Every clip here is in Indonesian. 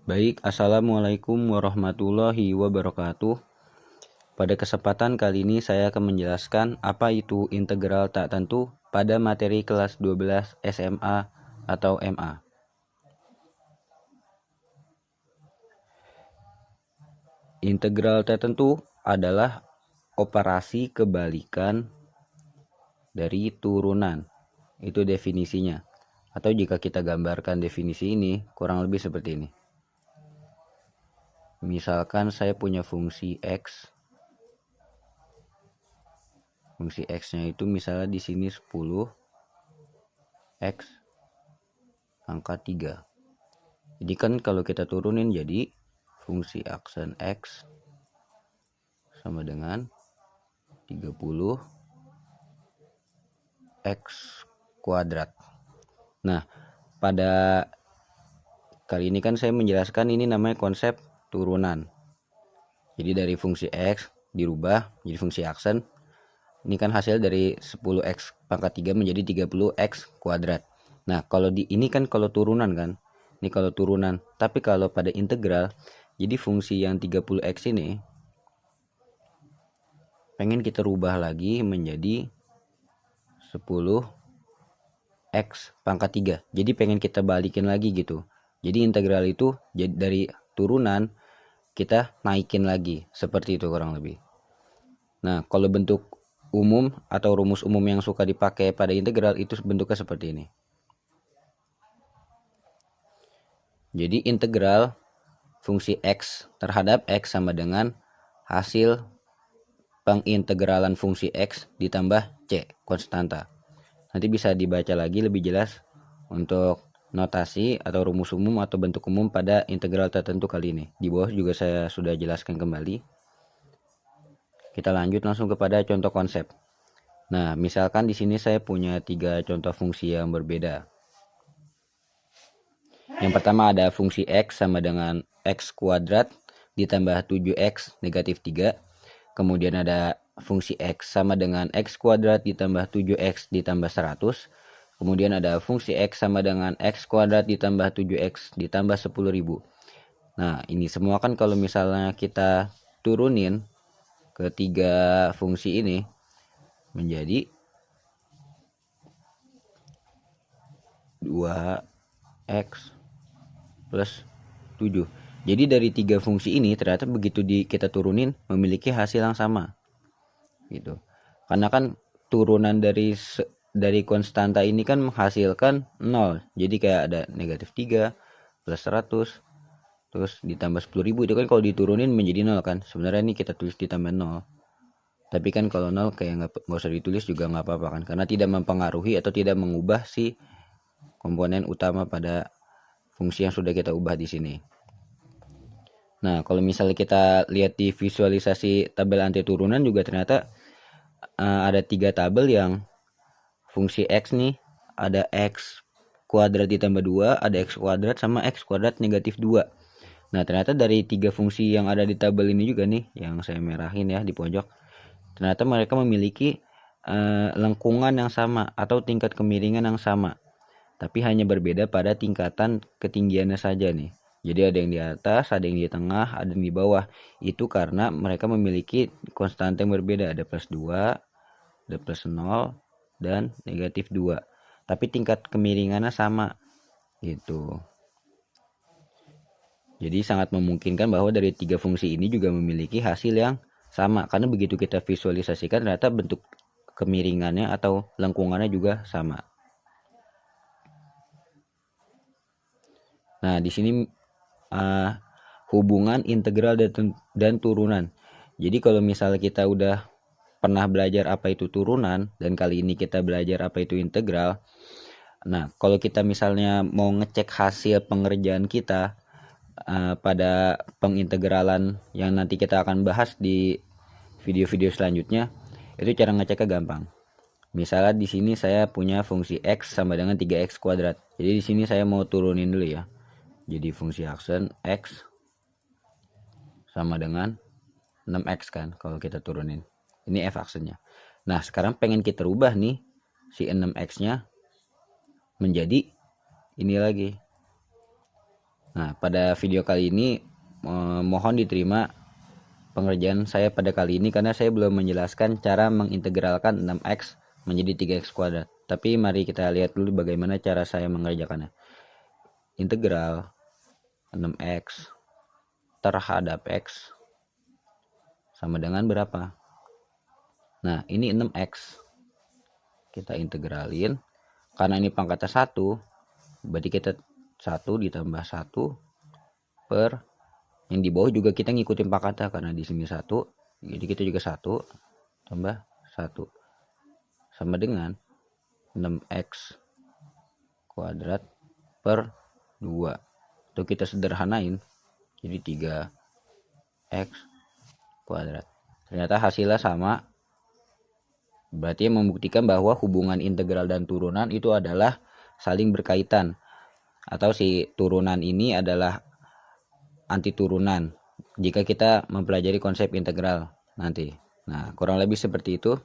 Baik, assalamualaikum warahmatullahi wabarakatuh. Pada kesempatan kali ini saya akan menjelaskan apa itu integral tak tentu pada materi kelas 12 SMA atau MA. Integral tak tentu adalah operasi kebalikan dari turunan. Itu definisinya. Atau jika kita gambarkan definisi ini, kurang lebih seperti ini. Misalkan saya punya fungsi X. Fungsi X-nya itu misalnya di sini 10 X angka 3. Jadi kan kalau kita turunin jadi fungsi aksen X sama dengan 30 X kuadrat. Nah, pada kali ini kan saya menjelaskan ini namanya konsep turunan. Jadi dari fungsi X dirubah jadi fungsi aksen. Ini kan hasil dari 10X pangkat 3 menjadi 30X kuadrat. Nah, kalau di ini kan kalau turunan kan. Ini kalau turunan. Tapi kalau pada integral, jadi fungsi yang 30X ini pengen kita rubah lagi menjadi 10X pangkat 3. Jadi pengen kita balikin lagi gitu. Jadi integral itu dari turunan kita naikin lagi. Seperti itu kurang lebih. Nah, kalau bentuk umum atau rumus umum yang suka dipakai pada integral itu bentuknya seperti ini. Jadi integral fungsi X terhadap X sama dengan hasil pengintegralan fungsi X ditambah C konstanta. Nanti bisa dibaca lagi lebih jelas untuk notasi atau rumus umum atau bentuk umum pada integral tertentu kali ini. Di bawah juga saya sudah jelaskan kembali. Kita lanjut langsung kepada contoh konsep. Nah, misalkan di sini saya punya 3 contoh fungsi yang berbeda. Yang pertama ada fungsi X sama dengan X kuadrat ditambah 7X negatif 3. Kemudian ada fungsi X sama dengan X kuadrat ditambah 7X ditambah 100. Kemudian ada fungsi X sama dengan X kuadrat ditambah 7X ditambah 10.000. Nah, ini semua kan kalau misalnya kita turunin ketiga fungsi ini menjadi 2X plus 7. Jadi dari 3 fungsi ini ternyata begitu kita turunin memiliki hasil yang sama. Gitu. Karena kan turunan dari konstanta ini kan menghasilkan 0. Jadi kayak ada negatif 3 plus 100 terus ditambah 10.000 itu kan kalau diturunin menjadi 0 kan. Sebenarnya ini kita tulis ditambah 0. Tapi kan kalau 0 kayak nggak usah ditulis juga nggak apa-apa kan. Karena tidak mempengaruhi atau tidak mengubah si komponen utama pada fungsi yang sudah kita ubah di sini. Nah, kalau misalnya kita lihat di visualisasi tabel anti turunan juga ternyata ada 3 tabel yang fungsi X nih, ada X kuadrat ditambah 2, ada X kuadrat sama X kuadrat negatif 2. Nah, ternyata dari 3 fungsi yang ada di tabel ini juga nih, yang saya merahin ya di pojok, ternyata mereka memiliki lengkungan yang sama atau tingkat kemiringan yang sama. Tapi hanya berbeda pada tingkatan ketinggiannya saja nih. Jadi ada yang di atas, ada yang di tengah, ada yang di bawah. Itu karena mereka memiliki konstanta yang berbeda. Ada plus 2, ada plus 0, dan negatif 2. Tapi tingkat kemiringannya sama. Gitu. Jadi sangat memungkinkan bahwa dari 3 fungsi ini juga memiliki hasil yang sama. Karena begitu kita visualisasikan ternyata bentuk kemiringannya atau lengkungannya juga sama. Nah, di sini hubungan integral dan turunan. Jadi kalau misalnya kita udah pernah belajar apa itu turunan dan kali ini kita belajar apa itu integral. Nah, kalau kita misalnya mau ngecek hasil pengerjaan kita pada pengintegralan yang nanti kita akan bahas di video-video selanjutnya, itu cara ngeceknya gampang. Misalnya di sini saya punya fungsi X sama dengan 3X kuadrat. Jadi di sini saya mau turunin dulu ya. Jadi fungsi aksen X sama dengan 6X kan kalau kita turunin. Ini F aksennya. Nah, sekarang pengen kita rubah nih si 6X-nya menjadi ini lagi. Nah, pada video kali ini mohon diterima pengerjaan saya pada kali ini karena saya belum menjelaskan cara mengintegralkan 6x menjadi 3x kuadrat. Tapi mari kita lihat dulu bagaimana cara saya mengerjakannya. Integral 6x terhadap x sama dengan berapa? Nah, ini 6x. Kita integralin. Karena ini pangkatnya 1, berarti kita 1 ditambah 1 per yang di bawah juga kita ngikutin pangkatnya karena di sini 1. Jadi kita juga 1 tambah 1 sama dengan 6x kuadrat per 2. Itu kita sederhanain jadi 3x kuadrat. Ternyata hasilnya sama. Berarti membuktikan bahwa hubungan integral dan turunan itu adalah saling berkaitan. Atau si turunan ini adalah anti turunan jika kita mempelajari konsep integral nanti. Nah, kurang lebih seperti itu.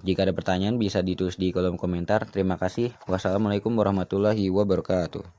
Jika ada pertanyaan bisa ditulis di kolom komentar. Terima kasih. Wassalamualaikum warahmatullahi wabarakatuh.